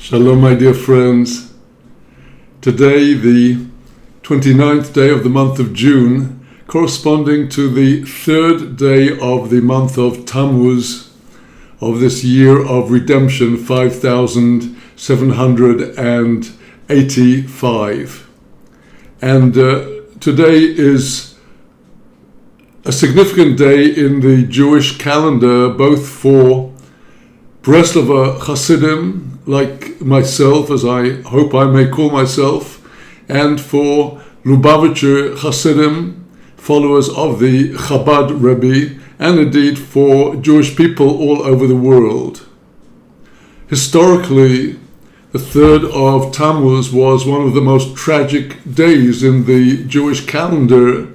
Shalom, my dear friends. Today, the 29th day of the month of June, corresponding to the third day of the month of Tammuz of this year of redemption, 5785. And today is a significant day in the Jewish calendar, both for Breslover Hasidim, like myself, as I hope I may call myself, and for Lubavitcher Hasidim, followers of the Chabad Rebbe, and indeed for Jewish people all over the world. Historically, the 3rd of Tammuz was one of the most tragic days in the Jewish calendar,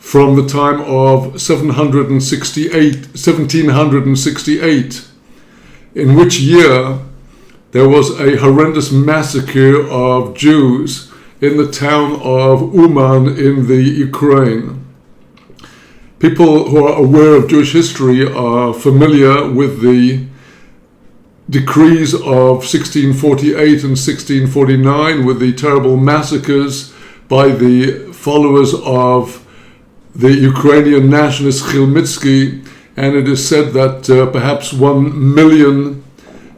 from the time of 1768, in which year there was a horrendous massacre of Jews in the town of Uman in the Ukraine. People who are aware of Jewish history are familiar with the decrees of 1648 and 1649, with the terrible massacres by the followers of the Ukrainian nationalist Khmelnytsky, and it is said that perhaps 1 million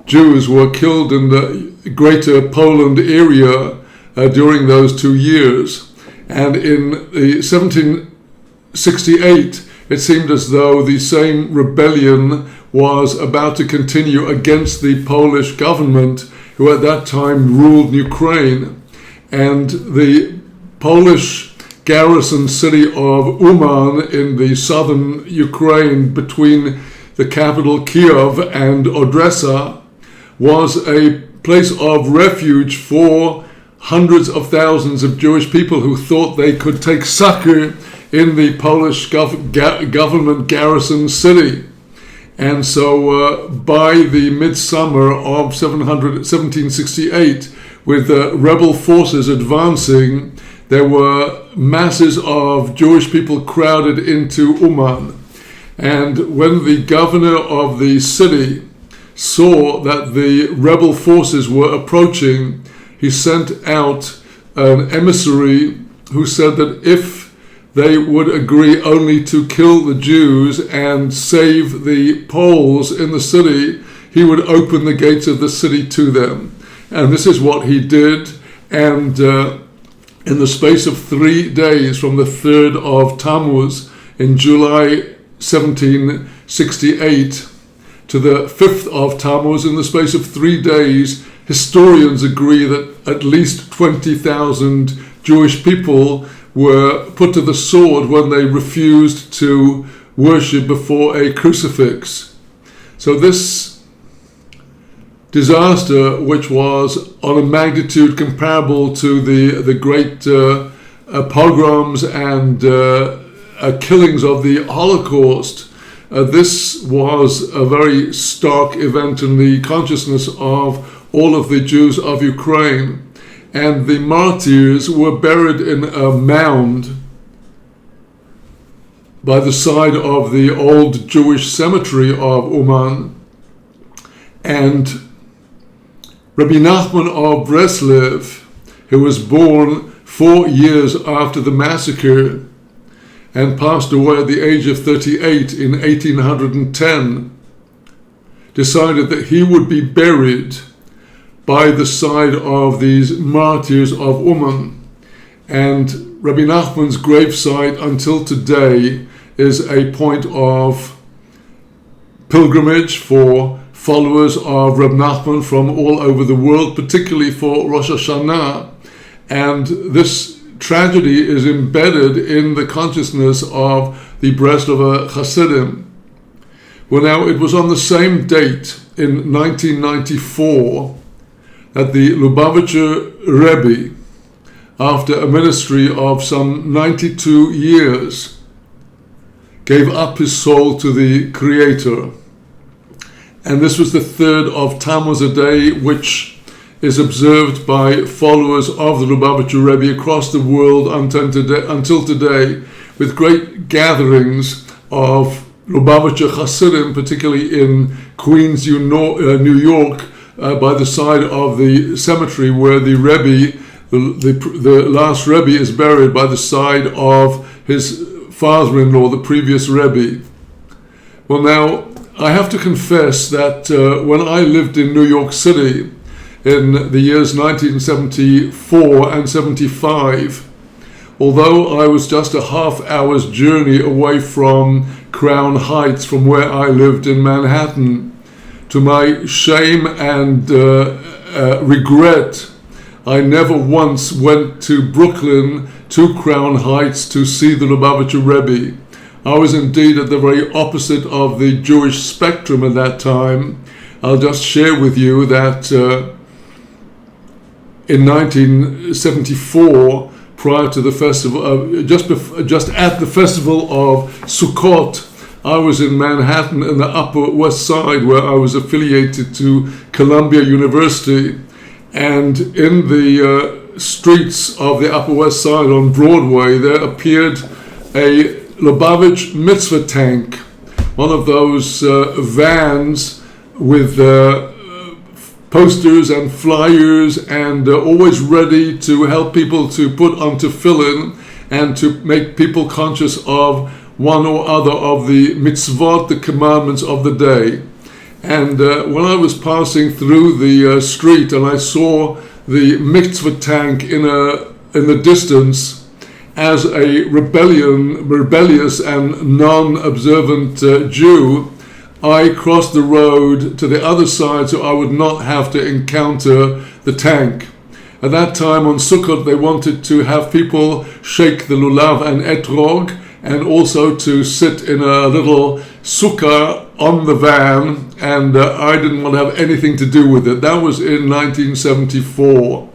Jews were killed in the greater Poland area during those 2 years. And in the 1768, it seemed as though the same rebellion was about to continue against the Polish government, who at that time ruled Ukraine. And the Polish garrison city of Uman in the southern Ukraine, between the capital Kiev and Odessa, was a place of refuge for hundreds of thousands of Jewish people who thought they could take succor in the Polish government garrison city. And so by the midsummer of 1768, with the rebel forces advancing, there were masses of Jewish people crowded into Uman. And when the governor of the city saw that the rebel forces were approaching, he sent out an emissary who said that if they would agree only to kill the Jews and save the Poles in the city, he would open the gates of the city to them. And this is what he did. And in the space of 3 days, from the 3rd of Tammuz in July 1768 to the 5th of Tammuz, in the space of 3 days, historians agree that at least 20,000 Jewish people were put to the sword when they refused to worship before a crucifix. So this disaster, which was on a magnitude comparable to the great pogroms and killings of the Holocaust, this was a very stark event in the consciousness of all of the Jews of Ukraine. And the martyrs were buried in a mound by the side of the old Jewish cemetery of Uman. And Rabbi Nachman of Breslover, who was born 4 years after the massacre and passed away at the age of 38 in 1810, decided that he would be buried by the side of these martyrs of Uman. And Rabbi Nachman's gravesite until today is a point of pilgrimage for followers of Reb Nachman from all over the world, particularly for Rosh Hashanah. And this tragedy is embedded in the consciousness of the Breslover Hasidim. Well, now, it was on the same date in 1994 that the Lubavitcher Rebbe, after a ministry of some 92 years, gave up his soul to the Creator. And this was the 3rd of Tammuz, a day which is observed by followers of the Lubavitcher Rebbe across the world until today, with great gatherings of Lubavitcher Hasidim, particularly in Queens, New York, by the side of the cemetery where the Rebbe, the last Rebbe, is buried by the side of his father-in-law, the previous Rebbe. Well, now, I have to confess that when I lived in New York City in the years 1974 and 75, although I was just a half-hour's journey away from Crown Heights, from where I lived in Manhattan, to my shame and regret, I never once went to Brooklyn, to Crown Heights, to see the Lubavitcher Rebbe. I was indeed at the very opposite of the Jewish spectrum at that time. I'll just share with you that in 1974, prior to the festival, just at the festival of Sukkot, I was in Manhattan in the Upper West Side, where I was affiliated to Columbia University. And in the streets of the Upper West Side on Broadway, there appeared a Lubavitch mitzvah tank, one of those vans with posters and flyers, and always ready to help people to put on tefillin and to make people conscious of one or other of the mitzvot, the commandments of the day. And when I was passing through the street and I saw the mitzvah tank in the distance, as a rebellious and non-observant Jew, I crossed the road to the other side so I would not have to encounter the tank. At that time on Sukkot, they wanted to have people shake the lulav and etrog, and also to sit in a little sukkah on the van, and I didn't want to have anything to do with it. That was in 1974.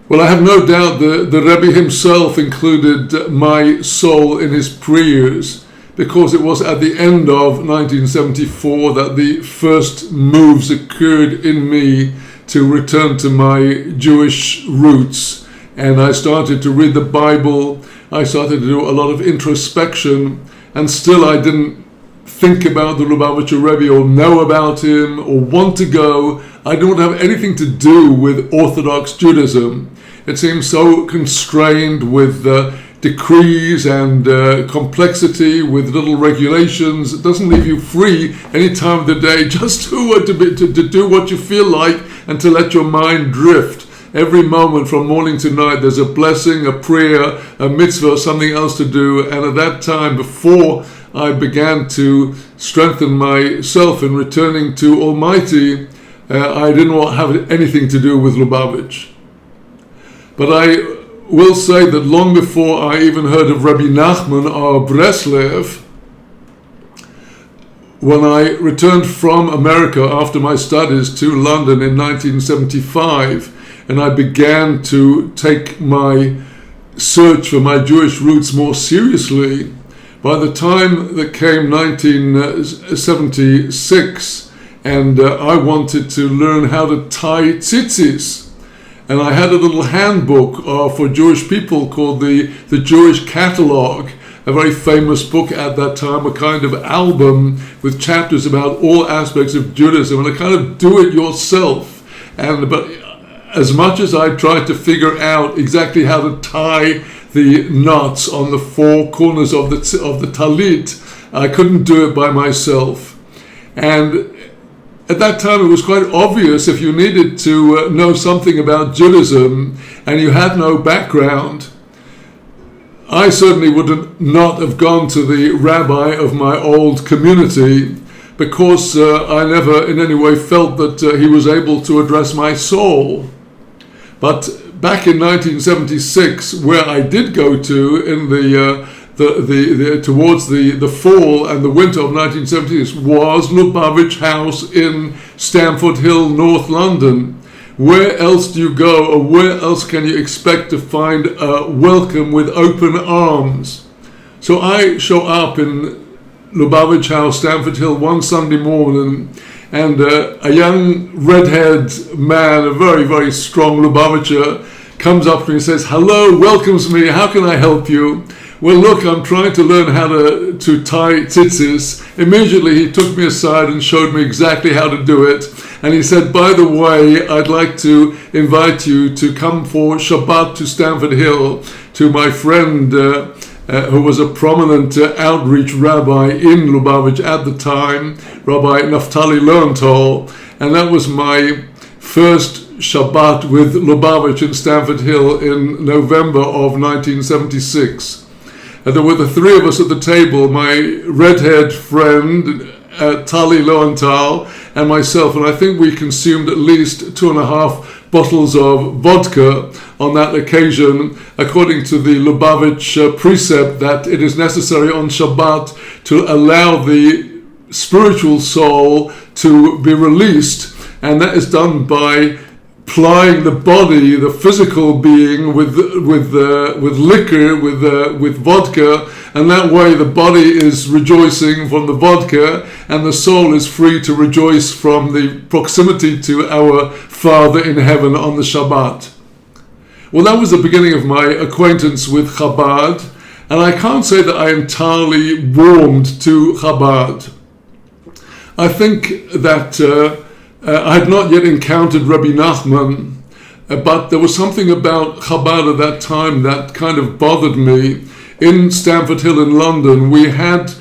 Well, I have no doubt the Rebbe himself included my soul in his prayers, because it was at the end of 1974 that the first moves occurred in me to return to my Jewish roots. And I started to read the Bible, I started to do a lot of introspection, and still I didn't think about the Lubavitcher Rebbe or know about him or want to go. I don't have anything to do with Orthodox Judaism. It seems so constrained with decrees and complexity, with little regulations. It doesn't leave you free any time of the day just to do what you feel like and to let your mind drift. Every moment from morning to night there's a blessing, a prayer, a mitzvah, something else to do. And at that time, before I began to strengthen myself in returning to Almighty, I didn't want to have anything to do with Lubavitch. But I will say that long before I even heard of Rabbi Nachman or Breslover, when I returned from America after my studies to London in 1975, and I began to take my search for my Jewish roots more seriously, by the time that came 1976, and I wanted to learn how to tie tzitzis, and I had a little handbook for Jewish people called the Jewish Catalog, a very famous book at that time, a kind of album with chapters about all aspects of Judaism, and a kind of do-it-yourself. But as much as I tried to figure out exactly how to tie the knots on the four corners of the talit, I couldn't do it by myself. And at that time, it was quite obvious if you needed to know something about Judaism and you had no background. I certainly would not have gone to the rabbi of my old community, because I never in any way felt that he was able to address my soul. But back in 1976, where I did go to in towards the fall and the winter of 1976, was Lubavitch House in Stamford Hill, North London. Where else do you go, or where else can you expect to find a welcome with open arms? So I show up in Lubavitch House, Stamford Hill, one Sunday morning, and a young red-haired man, a very, very strong Lubavitcher, comes up to me and says, "Hello," welcomes me, "how can I help you?" well, look, I'm trying to learn how to tie tzitzis. Immediately he took me aside and showed me exactly how to do it. And he said, by the way, I'd like to invite you to come for Shabbat to Stamford Hill to my friend who was a prominent outreach rabbi in Lubavitch at the time, Rabbi Naftali Lowenthal. And that was my first Shabbat with Lubavitch in Stamford Hill in November of 1976. And there were the three of us at the table, my red-haired friend, Tali Lowenthal, and myself, and I think we consumed at least 2.5 bottles of vodka on that occasion, according to the Lubavitch precept that it is necessary on Shabbat to allow the spiritual soul to be released, and that is done by plying the body, the physical being, with liquor, with vodka, and that way the body is rejoicing from the vodka, and the soul is free to rejoice from the proximity to our Father in heaven on the Shabbat. Well, that was the beginning of my acquaintance with Chabad, and I can't say that I entirely warmed to Chabad. I think that I had not yet encountered Rabbi Nachman, but there was something about Chabad at that time that kind of bothered me. In Stamford Hill in London, we had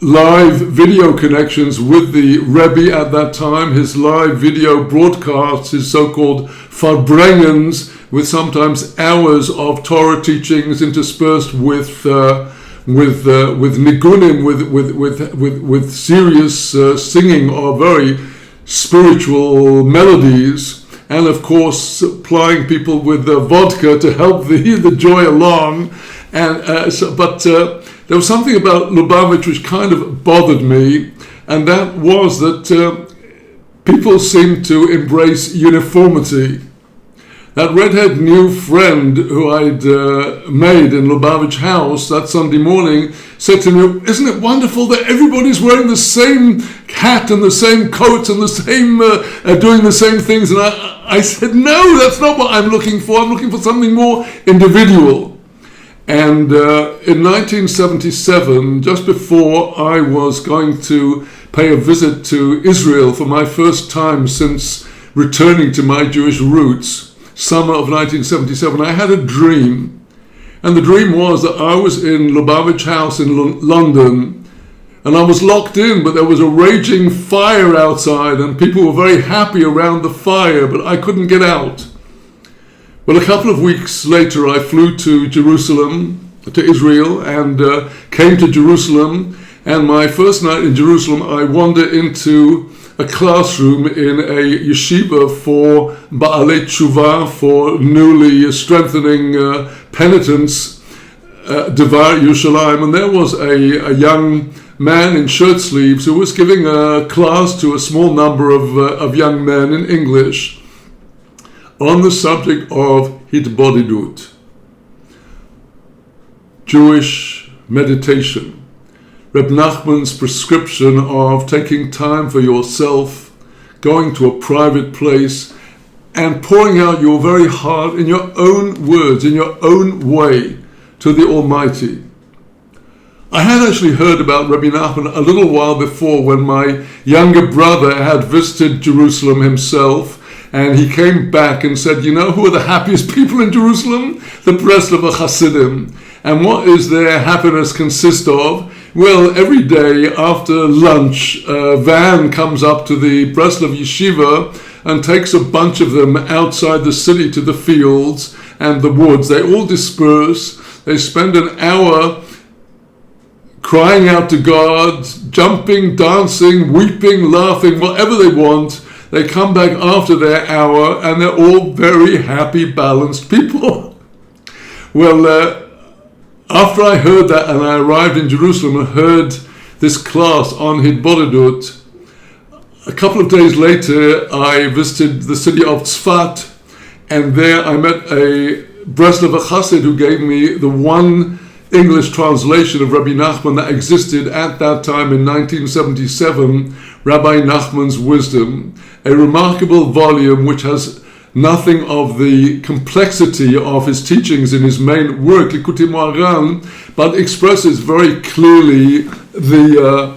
live video connections with the Rebbe at that time, his live video broadcasts, his so-called Verbrengens, with sometimes hours of Torah teachings interspersed with nigunim, with serious singing or very spiritual melodies, and of course supplying people with vodka to help the joy along. And there was something about Lubavitch which kind of bothered me, and that was that people seemed to embrace uniformity. That redhead new friend who I'd made in Lubavitch House that Sunday morning said to me, isn't it wonderful that everybody's wearing the same hat and the same coats and the same, doing the same things? And I said, no, that's not what I'm looking for. I'm looking for something more individual. And in 1977, just before I was going to pay a visit to Israel for my first time since returning to my Jewish roots, summer of 1977, I had a dream. And the dream was that I was in Lubavitch House in London, and I was locked in, but there was a raging fire outside, and people were very happy around the fire, but I couldn't get out. Well, a couple of weeks later, I flew to Jerusalem, to Israel, and came to Jerusalem. And my first night in Jerusalem, I wandered into a classroom in a yeshiva for Ba'alei Tshuva, for newly strengthening penitents, Devar Yerushalayim. And there was a young man in shirt sleeves who was giving a class to a small number of young men in English on the subject of Hitbodedut, Jewish meditation. Reb Nachman's prescription of taking time for yourself, going to a private place, and pouring out your very heart in your own words, in your own way, to the Almighty. I had actually heard about Rabbi Nachman a little while before, when my younger brother had visited Jerusalem himself, and he came back and said, you know who are the happiest people in Jerusalem? The Breslover Hasidim. And what is their happiness consist of? Well, every day after lunch, a van comes up to the Breslov Yeshiva and takes a bunch of them outside the city to the fields and the woods. They all disperse. They spend an hour crying out to God, jumping, dancing, weeping, laughing, whatever they want. They come back after their hour, and they're all very happy, balanced people. Well, after I heard that, and I arrived in Jerusalem and heard this class on Hitbodedut, a couple of days later, I visited the city of Tzfat, and there I met a Breslover Chassid who gave me the one English translation of Rabbi Nachman that existed at that time in 1977, Rabbi Nachman's Wisdom, a remarkable volume which has nothing of the complexity of his teachings in his main work, Likutei Moharan, but expresses very clearly the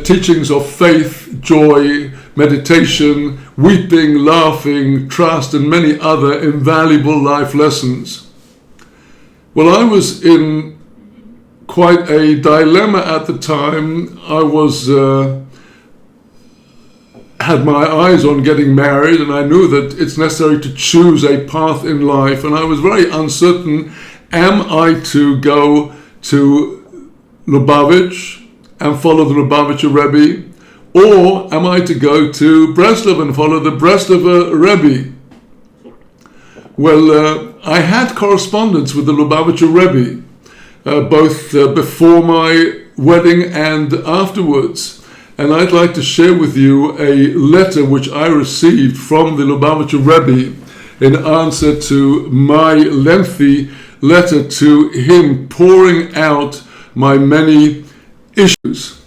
teachings of faith, joy, meditation, weeping, laughing, trust, and many other invaluable life lessons. Well, I was in quite a dilemma at the time. I was had my eyes on getting married, and I knew that it's necessary to choose a path in life, and I was very uncertain. Am I to go to Lubavitch and follow the Lubavitcher Rebbe, or am I to go to Breslover and follow the Breslover Rebbe? Well, I had correspondence with the Lubavitcher Rebbe, both before my wedding and afterwards. And I'd like to share with you a letter which I received from the Lubavitcher Rebbe in answer to my lengthy letter to him, pouring out my many issues.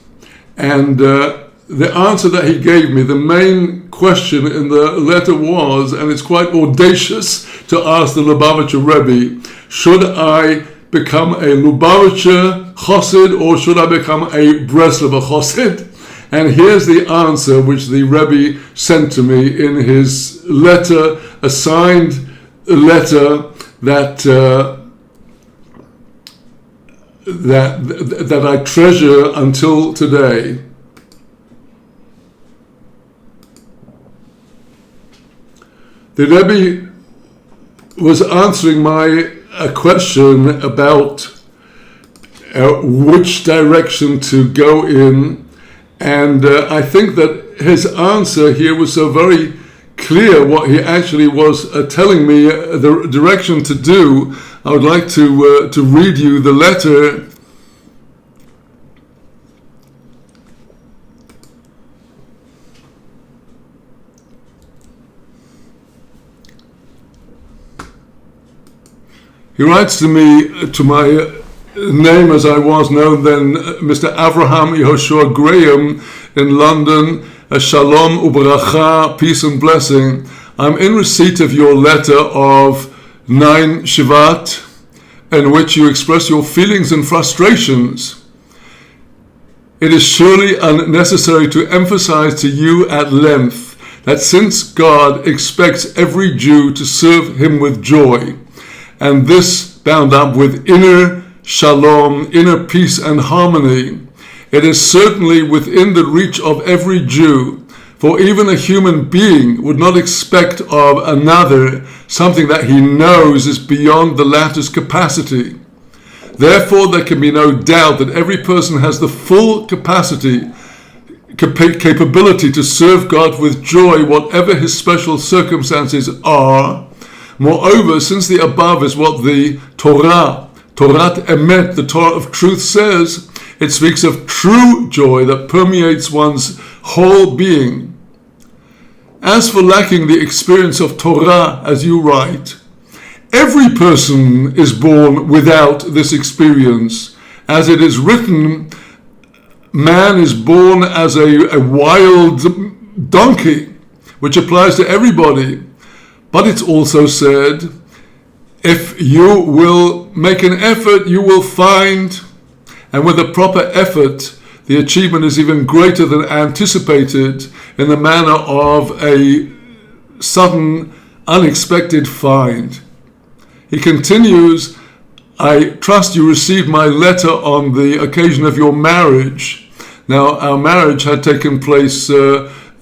And the answer that he gave me, the main question in the letter was, and it's quite audacious to ask the Lubavitcher Rebbe, should I become a Lubavitcher Chassid or should I become a Breslover Chassid? And here's the answer which the Rebbe sent to me in his letter, a signed letter that I treasure until today. The Rebbe was answering my question about which direction to go in, and I think that his answer here was so very clear what he actually was telling me the direction to do. I would like to read you the letter. He writes to me, to my name as I was known then, Mr. Avraham Yehoshua Graham in London, Shalom Ubracha, peace and blessing. I'm in receipt of your letter of 9 Shvat, in which you express your feelings and frustrations. It is surely unnecessary to emphasize to you at length that since God expects every Jew to serve him with joy, and this bound up with inner shalom, inner peace and harmony, it is certainly within the reach of every Jew, for even a human being would not expect of another something that he knows is beyond the latter's capacity. Therefore, there can be no doubt that every person has the full capability to serve God with joy, whatever his special circumstances are. Moreover, since the above is what the Torah, Torat Emet, the Torah of truth says, it speaks of true joy that permeates one's whole being. As for lacking the experience of Torah, as you write, every person is born without this experience. As it is written, man is born as a wild donkey, which applies to everybody. But it's also said, if you will make an effort, you will find, and with a proper effort, the achievement is even greater than anticipated in the manner of a sudden, unexpected find. He continues, I trust you received my letter on the occasion of your marriage. Now, our marriage had taken place,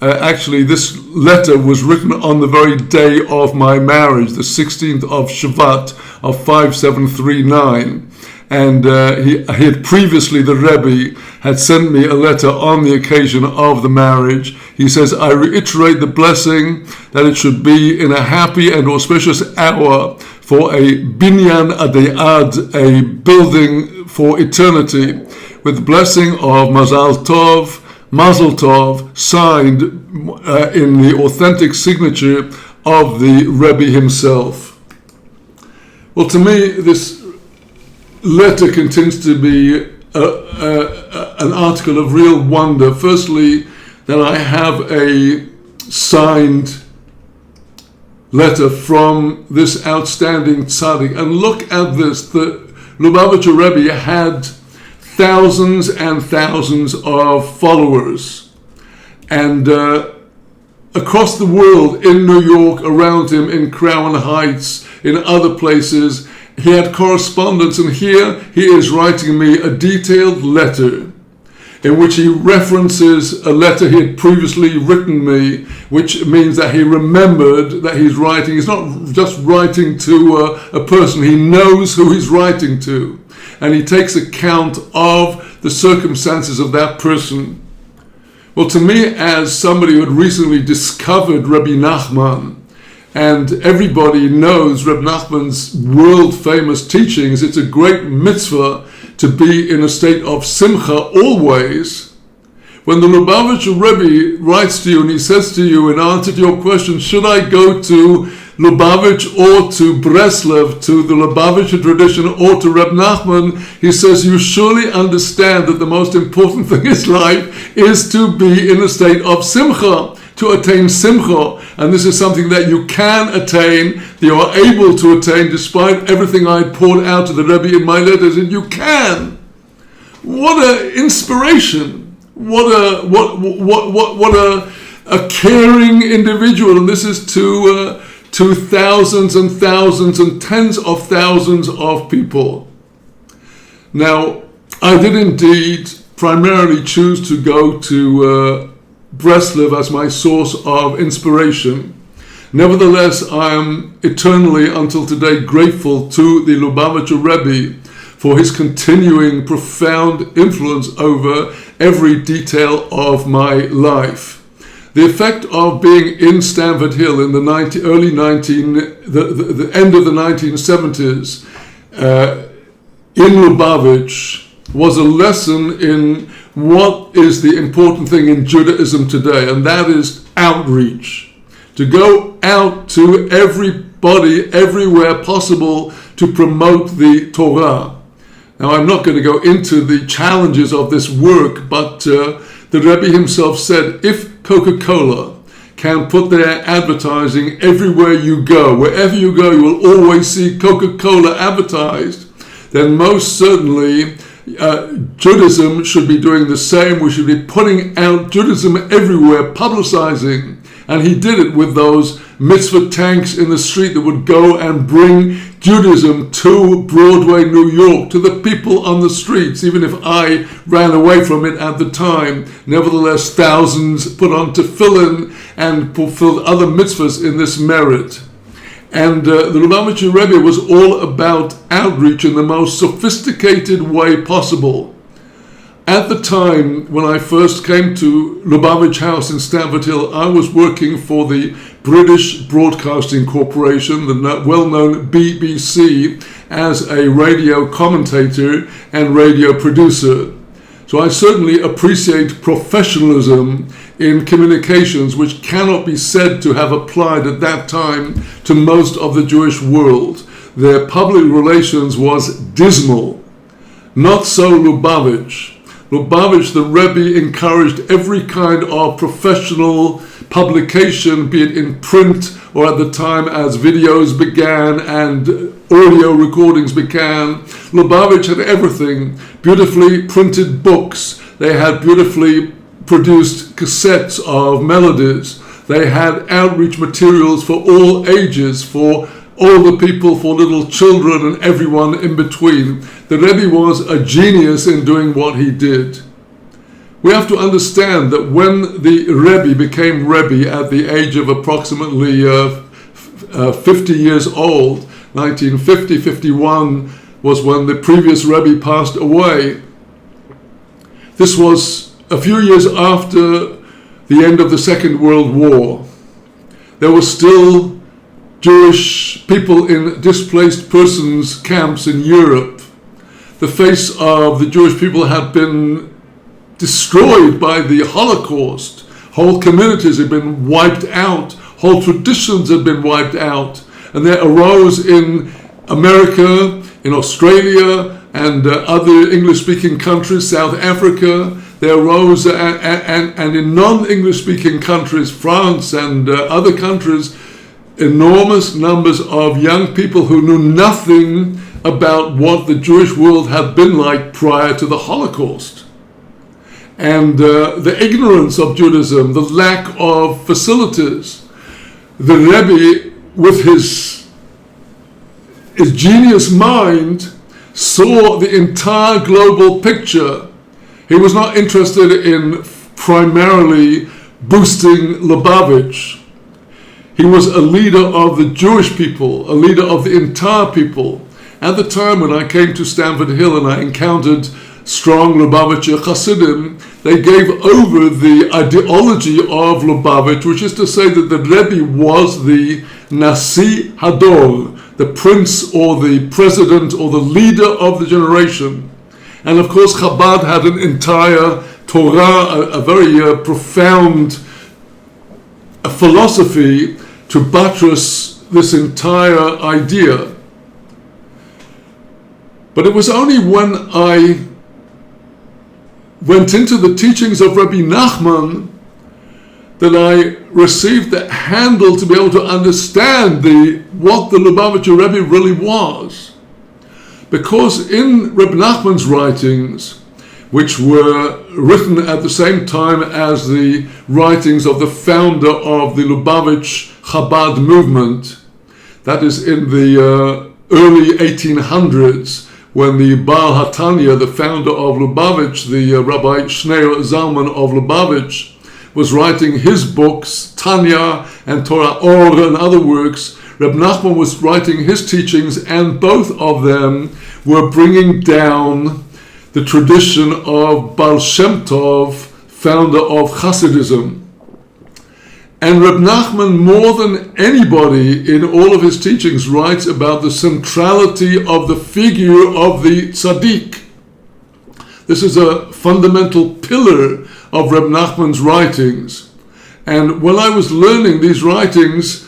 actually this letter was written on the very day of my marriage, the 16th of Shvat of 5739. And he had previously, the Rebbe had sent me a letter on the occasion of the marriage. He says, I reiterate the blessing that it should be in a happy and auspicious hour for a binyan adayad, a building for eternity, with the blessing of Mazel Tov, signed in the authentic signature of the Rebbe himself. Well, to me, this letter continues to be an article of real wonder. Firstly, that I have a signed letter from this outstanding tzaddik. And look at this. The Lubavitcher Rebbe had thousands and thousands of followers. And across the world, in New York, around him, in Crown Heights, in other places, he had correspondence. And here he is writing me a detailed letter in which he references a letter he had previously written me, which means that he remembered that he's writing. He's not just writing to a person, he knows who he's writing to. And he takes account of the circumstances of that person. Well, to me, as somebody who had recently discovered Rabbi Nachman, and everybody knows Reb Nachman's world-famous teachings, it's a great mitzvah to be in a state of simcha always. When the Lubavitcher Rebbe writes to you and he says to you in answer to your question, should I go to Lubavitch or to Breslover, to the Lubavitcher tradition or to Reb Nachman, he says, you surely understand that the most important thing in life is to be in a state of simcha, to attain simcha. And this is something that you can attain, that you are able to attain, despite everything I poured out to the Rebbe in my letters, and you can. What an inspiration! What a caring individual! And this is to thousands and thousands and tens of thousands of people. Now, I did indeed primarily choose to go to Breslover as my source of inspiration. Nevertheless, I am eternally, until today, grateful to the Lubavitcher Rebbe for his continuing profound influence over every detail of my life. The effect of being in Stamford Hill in the the end of the 1970s in Lubavitch was a lesson in what is the important thing in Judaism today, and that is outreach. To go out to everybody, everywhere possible, to promote the Torah. Now, I'm not going to go into the challenges of this work, but the Rebbe himself said, if Coca-Cola can put their advertising everywhere you go, wherever you go, you will always see Coca-Cola advertised, then most certainly Judaism should be doing the same. We should be putting out Judaism everywhere, publicizing. And he did it with those mitzvah tanks in the street that would go and bring Judaism to Broadway, New York, to the people on the streets, even if I ran away from it at the time. Nevertheless, thousands put on tefillin and fulfilled other mitzvahs in this merit. And the Lubavitcher Rebbe was all about outreach in the most sophisticated way possible. At the time when I first came to Lubavitch House in Stamford Hill, I was working for the British Broadcasting Corporation, the well-known BBC, as a radio commentator and radio producer. So I certainly appreciate professionalism in communications, which cannot be said to have applied at that time to most of the Jewish world. Their public relations was dismal. Not so Lubavitch. Lubavitch, the Rebbe encouraged every kind of professional publication, be it in print or at the time as videos began and audio recordings began. Lubavitch had everything. Beautifully printed books. They had beautifully produced cassettes of melodies. They had outreach materials for all ages, for all the people, for little children and everyone in between. The Rebbe was a genius in doing what he did. We have to understand that when the Rebbe became Rebbe at the age of approximately 50 years old, 1950-51 was when the previous Rebbe passed away. This was a few years after the end of the Second World War. There were still Jewish people in displaced persons camps in Europe. The face of the Jewish people had been destroyed by the Holocaust. Whole communities had been wiped out. Whole traditions had been wiped out. And there arose in America, in Australia, and other English-speaking countries, South Africa, there arose, and in non-English-speaking countries, France and other countries, enormous numbers of young people who knew nothing about what the Jewish world had been like prior to the Holocaust. And the ignorance of Judaism, the lack of facilities. The Rebbe, with his genius mind, saw the entire global picture. He was not interested in primarily boosting Lubavitch. He was a leader of the Jewish people, a leader of the entire people. At the time when I came to Stamford Hill and I encountered strong Lubavitcher Hasidim, they gave over the ideology of Lubavitch, which is to say that the Rebbe was the Nasi Hador, the prince or the president or the leader of the generation. And of course Chabad had an entire Torah, a very profound philosophy to buttress this entire idea. But it was only when I went into the teachings of Rabbi Nachman that I received the handle to be able to understand what the Lubavitcher Rebbe really was. Because in Rabbi Nachman's writings, which were written at the same time as the writings of the founder of the Lubavitch Chabad movement, that is in the early 1800s, when the Baal HaTanya, the founder of Lubavitch, the Rabbi Shneur Zalman of Lubavitch, was writing his books, Tanya and Torah Or and other works, Reb Nachman was writing his teachings, and both of them were bringing down the tradition of Baal Shem Tov, founder of Hasidism. And Reb Nachman, more than anybody in all of his teachings, writes about the centrality of the figure of the tzaddik. This is a fundamental pillar of Reb Nachman's writings. And when I was learning these writings,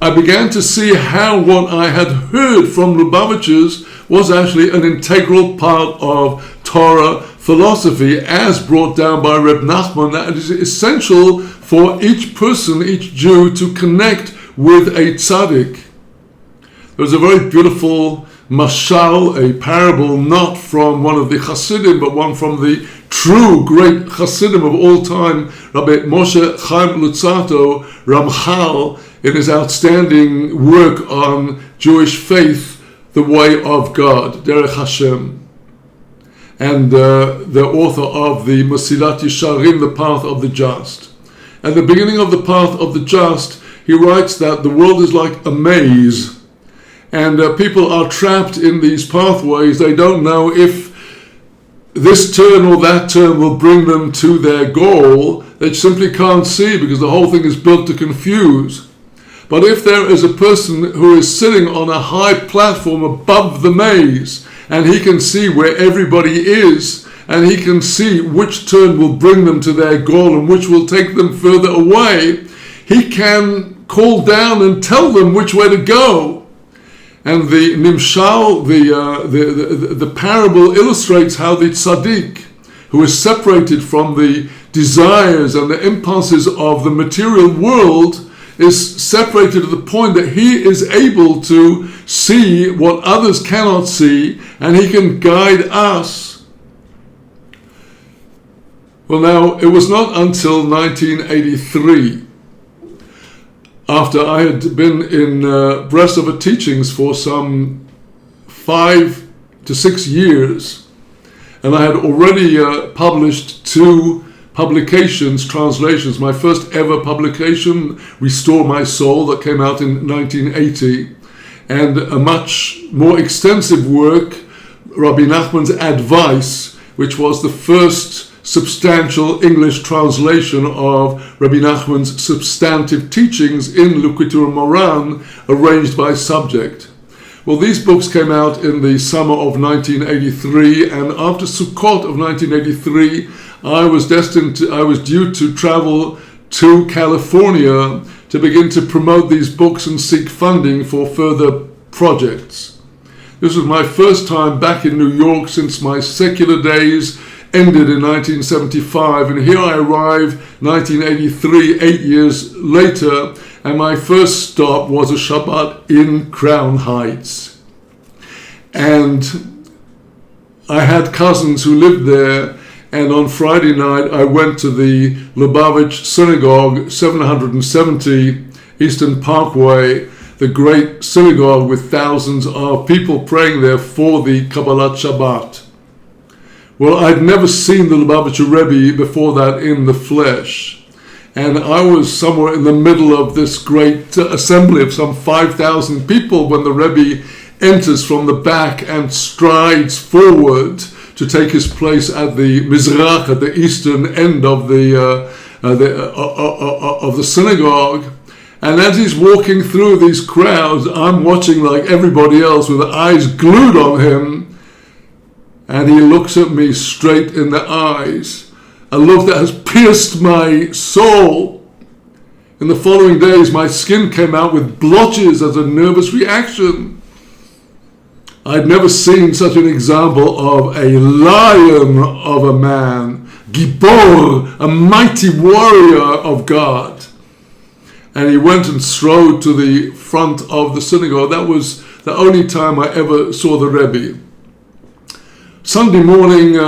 I began to see how what I had heard from Lubavitchers was actually an integral part of Torah philosophy as brought down by Reb Nachman. That is essential for each person, each Jew, to connect with a tzaddik. There was a very beautiful mashal, a parable, not from one of the Hasidim, but one from the true great Hasidim of all time, Rabbi Moshe Chaim Luzzatto, Ramchal, in his outstanding work on Jewish faith, The Way of God, Derech Hashem, and the author of the Masilat Yesharim, The Path of the Just. At the beginning of The Path of the Just, he writes that the world is like a maze, and people are trapped in these pathways. They don't know if this turn or that turn will bring them to their goal. They simply can't see because the whole thing is built to confuse. But if there is a person who is sitting on a high platform above the maze, and he can see where everybody is, and he can see which turn will bring them to their goal and which will take them further away, he can call down and tell them which way to go. And the Nimshal, the parable illustrates how the tzaddik, who is separated from the desires and the impulses of the material world, is separated to the point that he is able to see what others cannot see, and he can guide us. Well, now, it was not until 1983, after I had been in Breslover teachings for some 5 to 6 years, and I had already published 2 publications, translations. My first ever publication, Restore My Soul, that came out in 1980, and a much more extensive work, Rabbi Nachman's Advice, which was the first substantial English translation of Rabbi Nachman's substantive teachings in Likkutei Moran, arranged by subject. Well, these books came out in the summer of 1983, and after Sukkot of 1983, I was due to travel to California to begin to promote these books and seek funding for further projects. This was my first time back in New York since my secular days ended in 1975, and here I arrive 1983, 8 years later, and my first stop was a Shabbat in Crown Heights. And I had cousins who lived there, and on Friday night I went to the Lubavitcher synagogue, 770 Eastern Parkway, the great synagogue with thousands of people praying there for the Kabbalat Shabbat. Well, I'd never seen the Lubavitcher Rebbe before that in the flesh. And I was somewhere in the middle of this great assembly of some 5,000 people when the Rebbe enters from the back and strides forward to take his place at the Mizrach, at the eastern end of the synagogue. And as he's walking through these crowds, I'm watching like everybody else with eyes glued on him. And he looks at me straight in the eyes, a look that has pierced my soul. In the following days, my skin came out with blotches as a nervous reaction. I'd never seen such an example of a lion of a man, Gibor, a mighty warrior of God. And he went and strode to the front of the synagogue. That was the only time I ever saw the Rebbe. Sunday morning,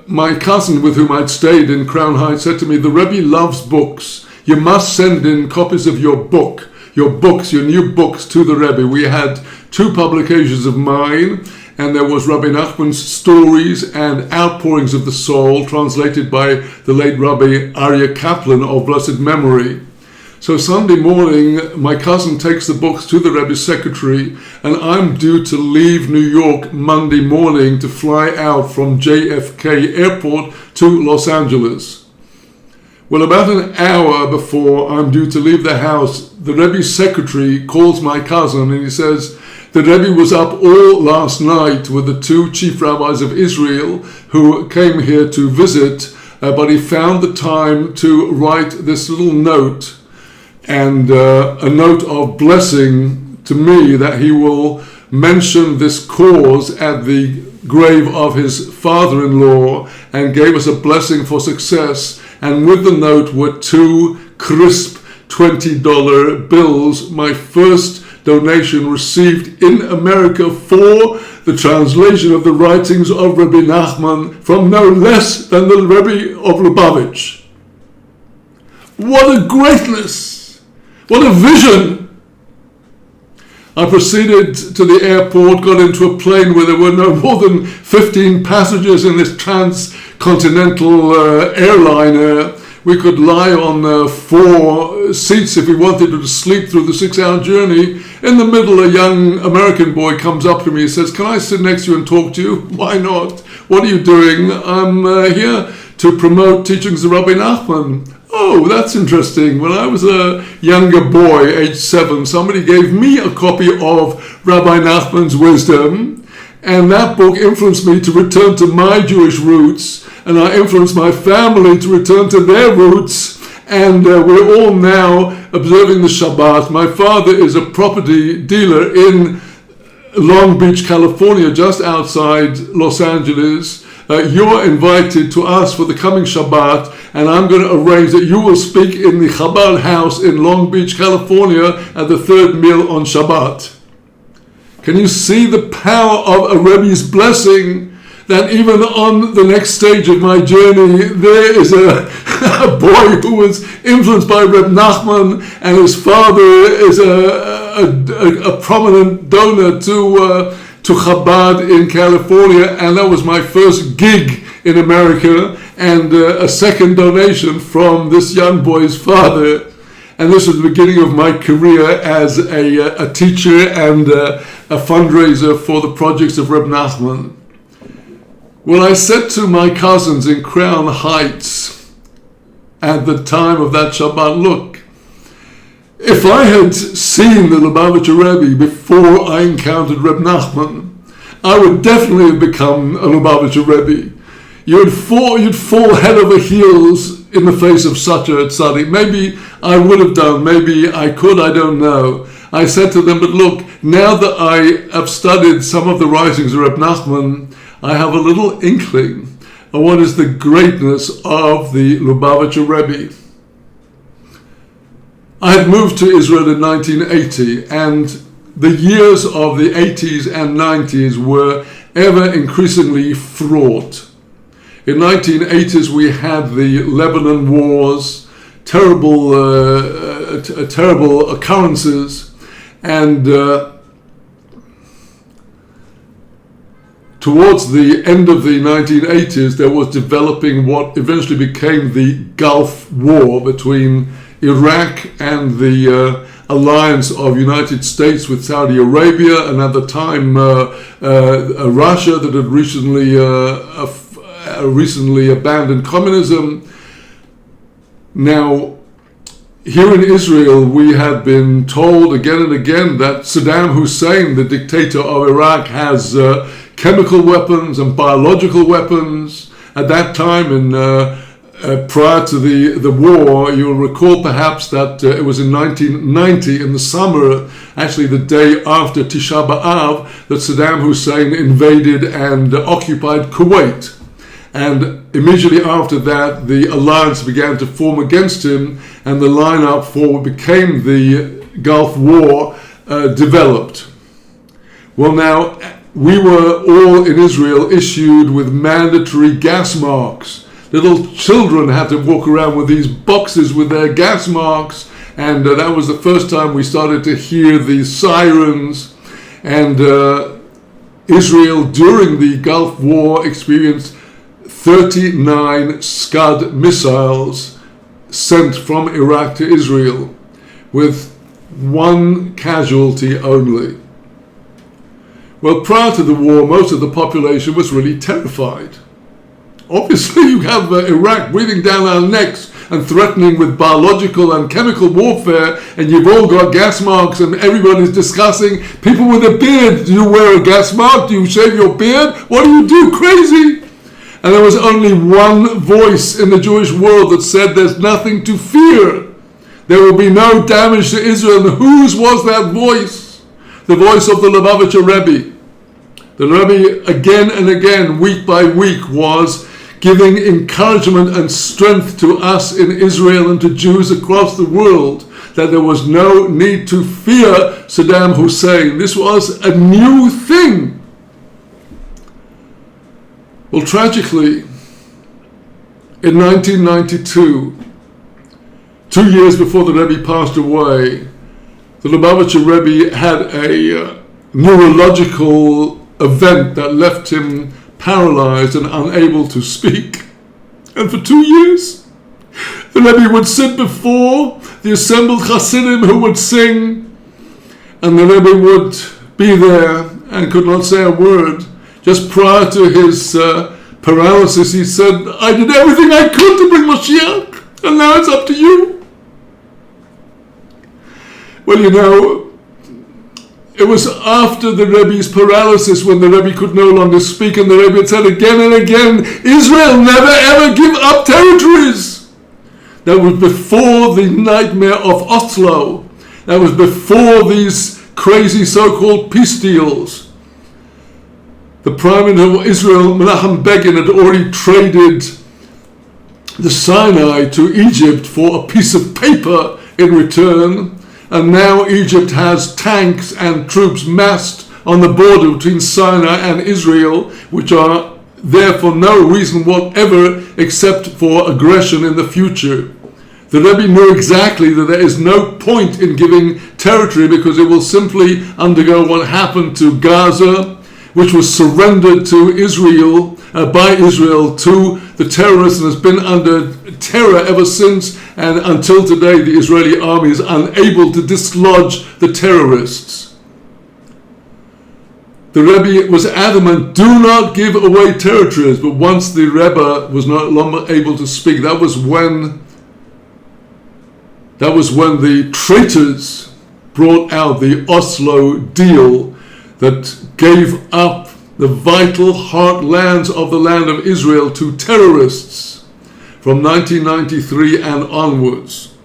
my cousin with whom I'd stayed in Crown Heights said to me, "The Rebbe loves books. You must send in copies of your books, your new books to the Rebbe." We had 2 publications of mine, and there was Rabbi Nachman's Stories and Outpourings of the Soul, translated by the late Rabbi Aryeh Kaplan of blessed memory. So Sunday morning, my cousin takes the books to the Rebbe's secretary, and I'm due to leave New York Monday morning to fly out from JFK Airport to Los Angeles. Well, about an hour before I'm due to leave the house, the Rebbe's secretary calls my cousin and he says, "The Rebbe was up all last night with the 2 chief rabbis of Israel who came here to visit, but he found the time to write this little note, and a note of blessing to me that he will mention this cause at the grave of his father-in-law, and gave us a blessing for success." And with the note were 2 crisp $20 bills, my first donation received in America for the translation of the writings of Rebbe Nachman from no less than the Rebbe of Lubavitch. What a greatness! What a vision! I proceeded to the airport, got into a plane where there were no more than 15 passengers in this transcontinental airliner. We could lie on 4 seats if we wanted to sleep through the 6-hour journey. In the middle, a young American boy comes up to me and says, "Can I sit next to you and talk to you?" "Why not? What are you doing?" "I'm here to promote teachings of Rabbi Nachman." "Oh, that's interesting. When I was a younger boy, age 7, somebody gave me a copy of Rabbi Nachman's Wisdom, and that book influenced me to return to my Jewish roots, and I influenced my family to return to their roots, and we're all now observing the Shabbat. My father is a property dealer in Long Beach, California, just outside Los Angeles. You're invited to us for the coming Shabbat, and I'm going to arrange that you will speak in the Chabad house in Long Beach, California at the 3rd meal on Shabbat." Can you see the power of a Rebbe's blessing? That even on the next stage of my journey, there is a boy who was influenced by Reb Nachman, and his father is a prominent donor to Chabad in California, and that was my first gig in America, and a second donation from this young boy's father. And this was the beginning of my career as a teacher and a fundraiser for the projects of Reb Nachman. Well, I said to my cousins in Crown Heights at the time of that Shabbat, "Look, if I had seen the Lubavitcher Rebbe before I encountered Reb Nachman, I would definitely have become a Lubavitcher Rebbe. You'd fall head over heels in the face of such a tzaddik. Maybe I would have done, maybe I could, I don't know." I said to them, "But look, now that I have studied some of the writings of Reb Nachman, I have a little inkling of what is the greatness of the Lubavitcher Rebbe." I had moved to Israel in 1980, and the years of the 80s and 90s were ever increasingly fraught. In 1980s, we had the Lebanon wars, terrible occurrences, and towards the end of the 1980s, there was developing what eventually became the Gulf War between Iraq and the alliance of United States with Saudi Arabia, and at the time Russia that had recently abandoned communism. Now, here in Israel, we had been told again and again that Saddam Hussein, the dictator of Iraq, has chemical weapons and biological weapons. At that time, prior to the war, you'll recall perhaps that it was in 1990, in the summer, actually the day after Tisha B'Av, that Saddam Hussein invaded and occupied Kuwait. And immediately after that, the alliance began to form against him, and the lineup for what became the Gulf War developed. Well, now, we were all in Israel issued with mandatory gas marks. Little children had to walk around with these boxes with their gas marks, and that was the first time we started to hear the sirens. And Israel, during the Gulf War, experienced 39 Scud missiles sent from Iraq to Israel, with one casualty only. Well, prior to the war, most of the population was really terrified. Obviously, you have Iraq breathing down our necks and threatening with biological and chemical warfare, and you've all got gas marks, and everybody's discussing, people with a beard, do you wear a gas mark? Do you shave your beard? What do you do? Crazy! And there was only one voice in the Jewish world that said there's nothing to fear. There will be no damage to Israel. And whose was that voice? The voice of the Lubavitcher Rebbe. The Rebbe, again and again, week by week, was giving encouragement and strength to us in Israel and to Jews across the world, that there was no need to fear Saddam Hussein. This was a new thing. Well, tragically, in 1992, 2 years before the Rebbe passed away, the Lubavitcher Rebbe had a neurological event that left him paralyzed and unable to speak. And for 2 years, the Rebbe would sit before the assembled Hasidim who would sing, and the Rebbe would be there and could not say a word. Just prior to his paralysis, he said, I did everything I could to bring Mashiach, and now it's up to you. Well, you know, it was after the Rebbe's paralysis when the Rebbe could no longer speak, and the Rebbe had said again and again, Israel never ever give up territories. That was before the nightmare of Oslo. That was before these crazy so-called peace deals. The Prime Minister of Israel, Menachem Begin, had already traded the Sinai to Egypt for a piece of paper in return. And now Egypt has tanks and troops massed on the border between Sinai and Israel, which are there for no reason whatever except for aggression in the future. The Rebbe knew exactly that there is no point in giving territory, because it will simply undergo what happened to Gaza, which was surrendered to Israel, by Israel to the terrorists, and has been under terror ever since, and until today the Israeli army is unable to dislodge the terrorists. The Rebbe was adamant, do not give away territories, but once the Rebbe was no longer able to speak, that was when the traitors brought out the Oslo deal that gave up the vital heartlands of the land of Israel to terrorists from 1993 and onwards.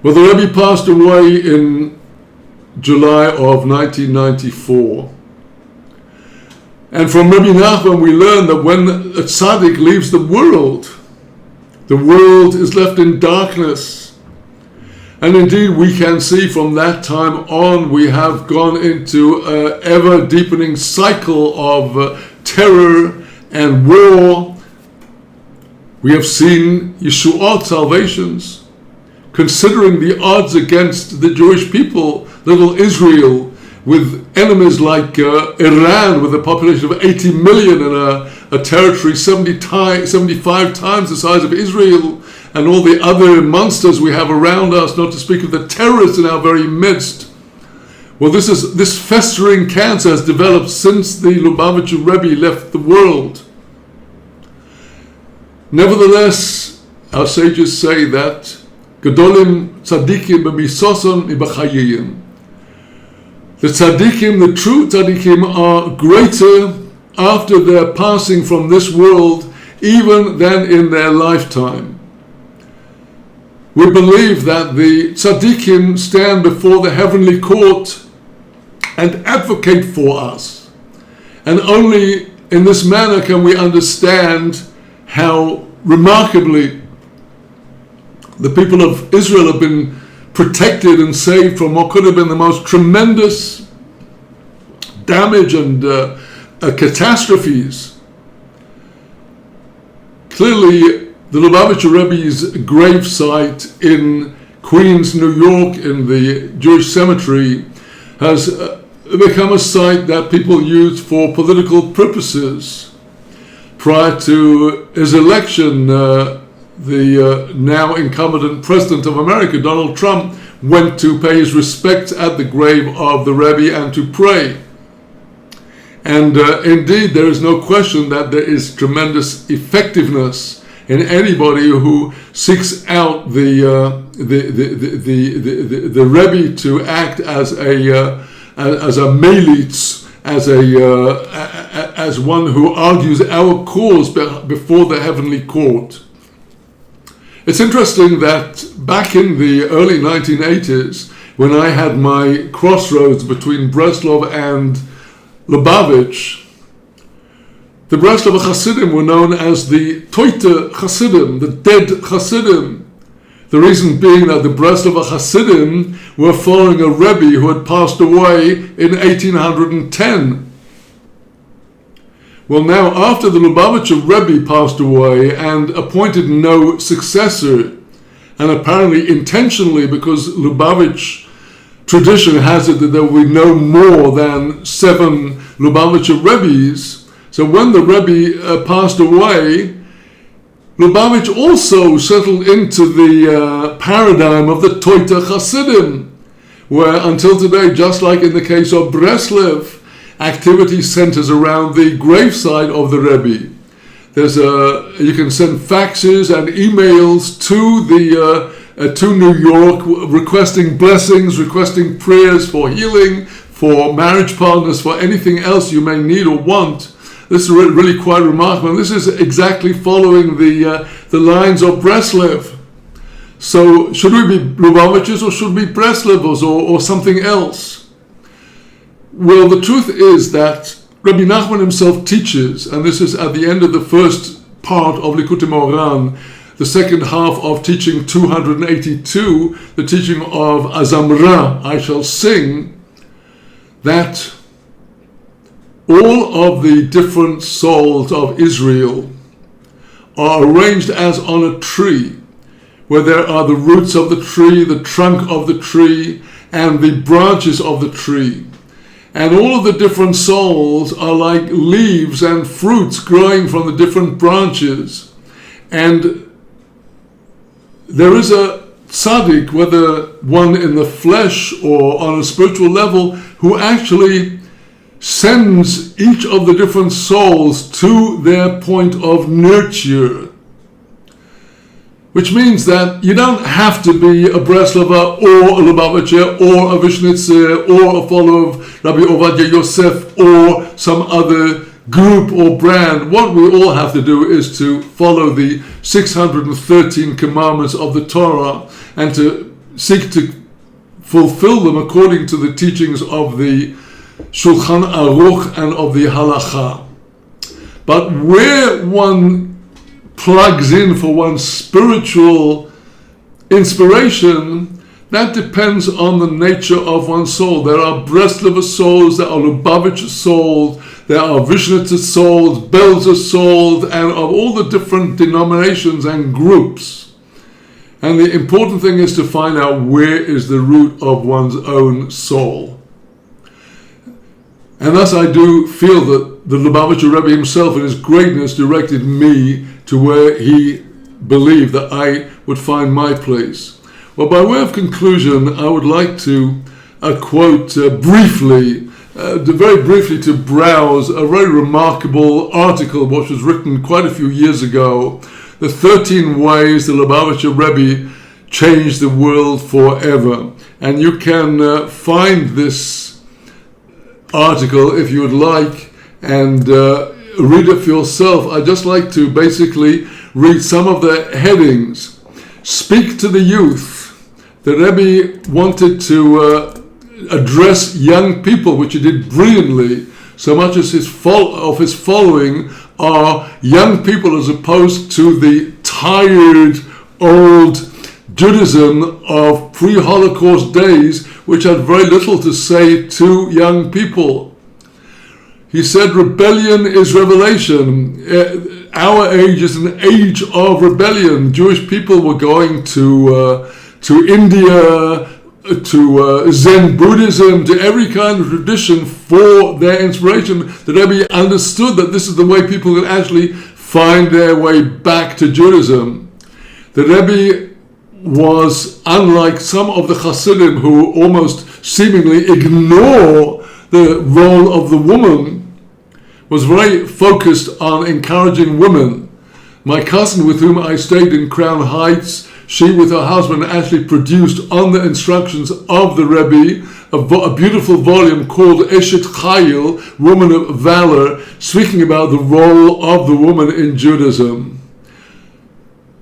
Well, the Rebbe passed away in July of 1994. And from Rebbe Nachman we learn that when a tzaddik leaves the world is left in darkness. And indeed, we can see from that time on, we have gone into an ever-deepening cycle of terror and war. We have seen Yeshuot salvations, considering the odds against the Jewish people, little Israel, with enemies like Iran, with a population of 80 million and a territory 75 times the size of Israel, and all the other monsters we have around us, not to speak of the terrorists in our very midst. Well, this festering cancer has developed since the Lubavitcher Rebbe left the world. Nevertheless, our sages say that Gedolim tzaddikim b'misoson ibachayim. The tzaddikim, the true tzaddikim, are greater after their passing from this world even than in their lifetime. We believe that the tzaddikim stand before the heavenly court and advocate for us. And only in this manner can we understand how remarkably the people of Israel have been protected and saved from what could have been the most tremendous damage and catastrophes. Clearly, the Lubavitcher Rebbe's gravesite in Queens, New York, in the Jewish cemetery, has become a site that people use for political purposes. Prior to his election, the now incumbent president of America, Donald Trump, went to pay his respects at the grave of the Rebbe and to pray. And indeed, there is no question that there is tremendous effectiveness in anybody who seeks out the Rebbe to act as a melitz, as one who argues our cause before the heavenly court. It's interesting that back in the early 1980s, when I had my crossroads between Breslover and Lubavitch, the Breslover Hasidim were known as the Toite Hasidim, the dead Hasidim. The reason being that the Breslover Hasidim were following a Rebbe who had passed away in 1810. Well, now, after the Lubavitcher Rebbe passed away and appointed no successor, and apparently intentionally, because Lubavitch tradition has it that there will be no more than 7 Lubavitcher Rebbes. So when the Rebbe passed away, Lubavitch also settled into the paradigm of the Toite Hasidim, where until today, just like in the case of Breslev, activity centers around the graveside of the Rebbe. You can send faxes and emails to New York requesting blessings, requesting prayers for healing, for marriage partners, for anything else you may need or want. This is really quite remarkable. And this is exactly following the lines of Breslev. So should we be Lubavitchers or should we be Breslevers or something else? Well, the truth is that Rabbi Nachman himself teaches, and this is at the end of the first part of Likutei Moharan, the second half of teaching 282, the teaching of Azamra, I shall sing, that all of the different souls of Israel are arranged as on a tree, where there are the roots of the tree, the trunk of the tree, and the branches of the tree. And all of the different souls are like leaves and fruits growing from the different branches. And there is a tzaddik, whether one in the flesh or on a spiritual level, who actually sends each of the different souls to their point of nurture. Which means that you don't have to be a Breslover or a Lubavitcher or a Vishnitzer or a follower of Rabbi Ovadia Yosef or some other group or brand. What we all have to do is to follow the 613 commandments of the Torah and to seek to fulfill them according to the teachings of the Shulchan Aruch and of the Halacha. But where one plugs in for one's spiritual inspiration, That depends on the nature of one's soul. There are Breslover souls, there are Lubavitcher souls, there are Vishnitzer souls, Belzer souls, and of all the different denominations and groups. And the important thing is to find out where is the root of one's own soul. And thus I do feel that the Lubavitcher Rebbe himself in his greatness directed me to where he believed that I would find my place. Well, by way of conclusion, I would like to quote very briefly to browse a very remarkable article which was written quite a few years ago, The 13 Ways the Lubavitcher Rebbe Changed the World Forever. And you can find this article if you would like and read it for yourself. I'd just like to basically read some of the headings. Speak to the youth. The Rebbe wanted to address young people, which he did brilliantly, so much as his following are young people as opposed to the tired old Judaism of pre-Holocaust days, which had very little to say to young people. He said rebellion is revelation. Our age is an age of rebellion. Jewish people were going to India, to Zen Buddhism, to every kind of tradition for their inspiration. The Rebbe understood that this is the way people can actually find their way back to Judaism. The Rebbe was unlike some of the Hasidim who almost seemingly ignore the role of the woman, was very focused on encouraging women. My cousin with whom I stayed in Crown Heights, she with her husband actually produced on the instructions of the Rebbe a beautiful volume called Eshet Chayil, Woman of Valor, speaking about the role of the woman in Judaism.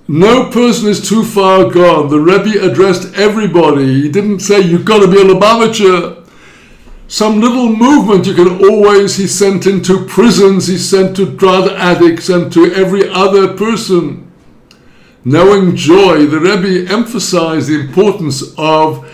No person is too far gone. The Rebbe addressed everybody. He didn't say, you've got to be a Lubavitcher. Some little movement you can always, he sent into prisons, he sent to drug addicts and to every other person. Knowing joy, the Rebbe emphasized the importance of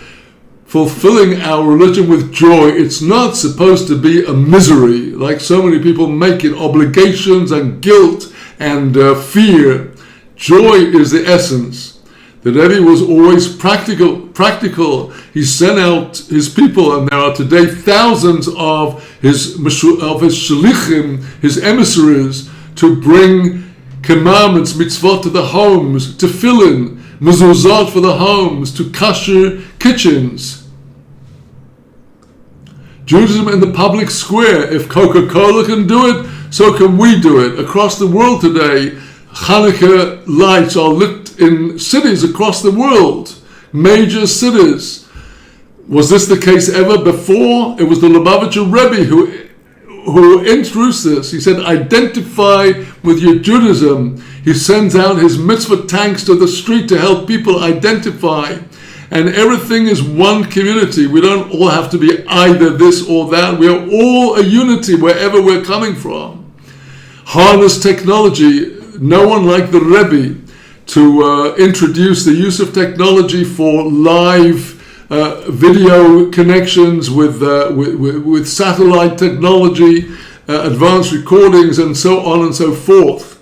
fulfilling our religion with joy. It's not supposed to be a misery, like so many people make it, obligations and guilt and fear. Joy is the essence. The Rebbe was always practical. He sent out his people, and there are today thousands of his shalichim, his emissaries, to bring commandments, mitzvot to the homes, tefillin, mezuzot for the homes, to kosher kitchens. Judaism in the public square. If Coca-Cola can do it, so can we do it. Across the world today, Hanukkah lights are lit in cities across the world, major cities. Was this the case ever before? It was the Lubavitcher Rebbe who introduced this. He said, identify with your Judaism. He sends out his mitzvah tanks to the street to help people identify. And everything is one community. We don't all have to be either this or that. We are all a unity wherever we're coming from. Harness technology. No one like the Rebbe to introduce the use of technology for live video connections with satellite technology, advanced recordings, and so on and so forth.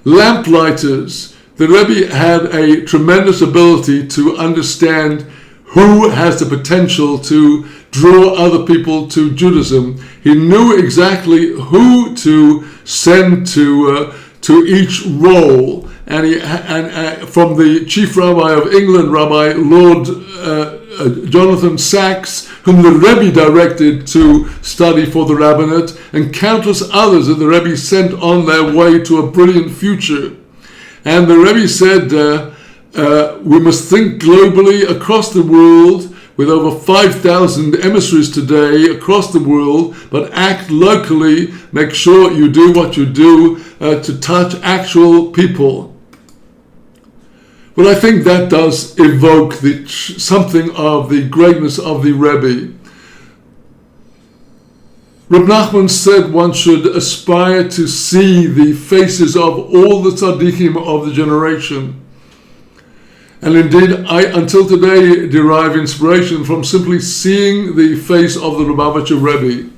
Lamplighters. The Rebbe had a tremendous ability to understand who has the potential to draw other people to Judaism. He knew exactly who to send to each role, and from the chief rabbi of England, Rabbi Lord Jonathan Sachs, whom the Rebbe directed to study for the rabbinate, and countless others that the Rebbe sent on their way to a brilliant future. And the Rebbe said, we must think globally across the world, with over 5,000 emissaries today across the world, but act locally, make sure you do what you do to touch actual people. Well, I think that does evoke something of the greatness of the Rebbe. Reb Nachman said one should aspire to see the faces of all the tzaddikim of the generation. And indeed, I, until today, derive inspiration from simply seeing the face of the Lubavitcher Rebbe.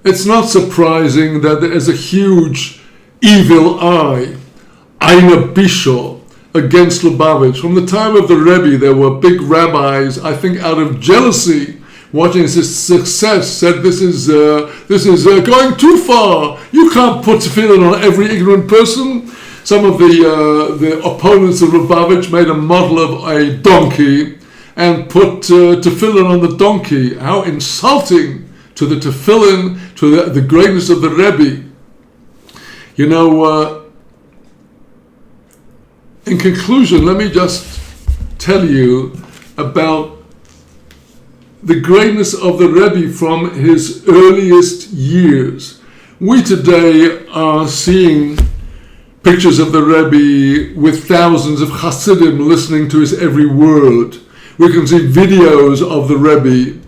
It's not surprising that there is a huge evil eye, Eine Bisho, against Lubavitch. From the time of the Rebbe, there were big rabbis, I think out of jealousy, watching his success, said this is going too far. You can't put tefillin on every ignorant person. Some of the opponents of Lubavitch made a model of a donkey and put tefillin on the donkey. How insulting to the tefillin, to the greatness of the Rebbe. You know, in conclusion, let me just tell you about the greatness of the Rebbe from his earliest years. We today are seeing pictures of the Rebbe with thousands of Hasidim listening to his every word. We can see videos of the Rebbe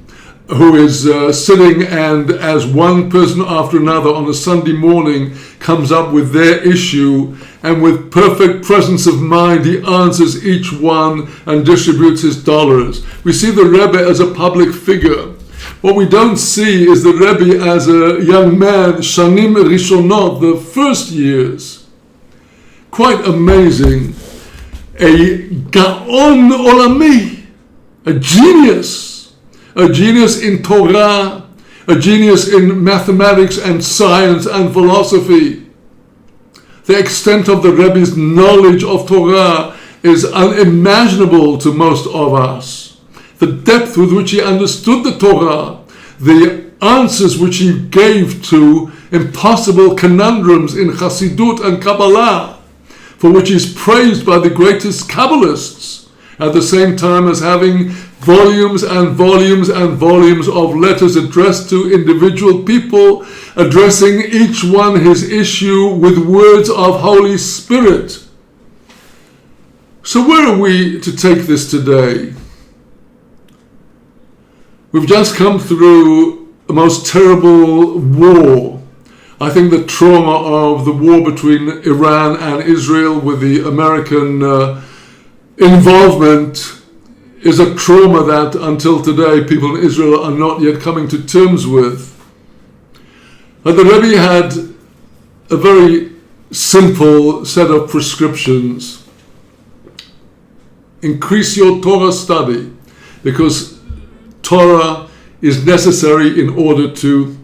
who is sitting and as one person after another on a Sunday morning comes up with their issue, and with perfect presence of mind he answers each one and distributes his dollars. We see the Rebbe as a public figure. What we don't see is the Rebbe as a young man, Shanim Rishonot, the first years. Quite amazing. A Gaon Olami, a genius in Torah, a genius in mathematics and science and philosophy. The extent of the Rebbe's knowledge of Torah is unimaginable to most of us. The depth with which he understood the Torah, the answers which he gave to impossible conundrums in Chassidut and Kabbalah, for which he is praised by the greatest Kabbalists, at the same time as having volumes and volumes and volumes of letters addressed to individual people, addressing each one his issue with words of Holy Spirit. So where are we to take this today? We've just come through a most terrible war. I think the trauma of the war between Iran and Israel with the American involvement is a trauma that until today people in Israel are not yet coming to terms with. But the Rebbe had a very simple set of prescriptions. Increase your Torah study, because Torah is necessary in order to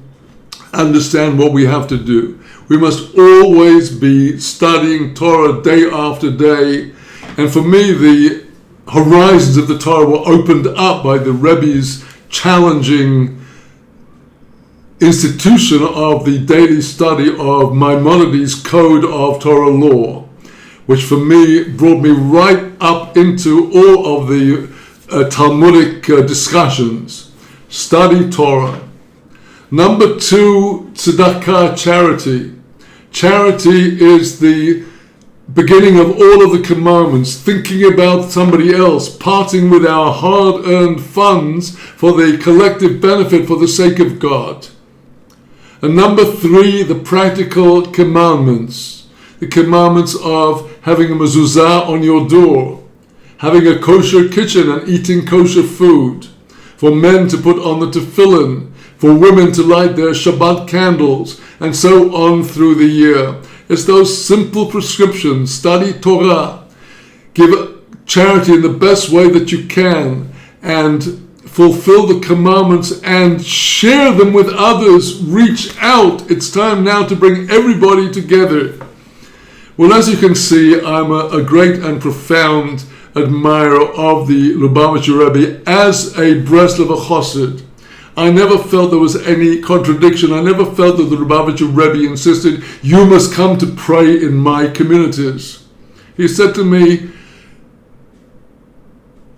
understand what we have to do. We must always be studying Torah day after day. And for me, the horizons of the Torah were opened up by the Rebbe's challenging institution of the daily study of Maimonides' Code of Torah Law, which for me brought me right up into all of the Talmudic discussions. Study Torah. Number 2, tzedakah, charity. Charity is the beginning of all of the commandments, thinking about somebody else, parting with our hard-earned funds for the collective benefit for the sake of God. And number 3, the practical commandments. The commandments of having a mezuzah on your door, having a kosher kitchen and eating kosher food, for men to put on the tefillin, for women to light their Shabbat candles, and so on through the year. It's those simple prescriptions. Study Torah, give charity in the best way that you can, and fulfill the commandments and share them with others. Reach out. It's time now to bring everybody together. Well, as you can see, I'm a great and profound admirer of the Lubavitcher Rebbe as a Breslover Chassid. I never felt there was any contradiction. I never felt that the Lubavitcher Rebbe insisted, you must come to pray in my communities. He said to me,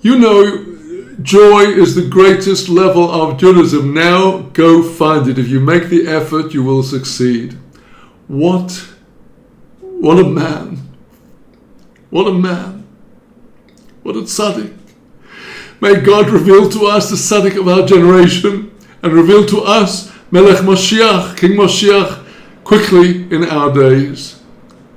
you know, joy is the greatest level of Judaism. Now go find it. If you make the effort, you will succeed. What a man. What a man. What a tzaddik. May God reveal to us the tzaddik of our generation and reveal to us Melech Moshiach, King Moshiach, quickly in our days.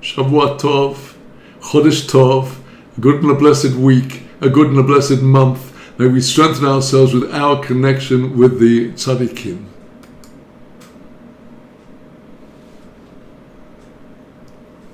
Shavua Tov, Chodesh Tov, a good and a blessed week, a good and a blessed month. May we strengthen ourselves with our connection with the tzaddikim.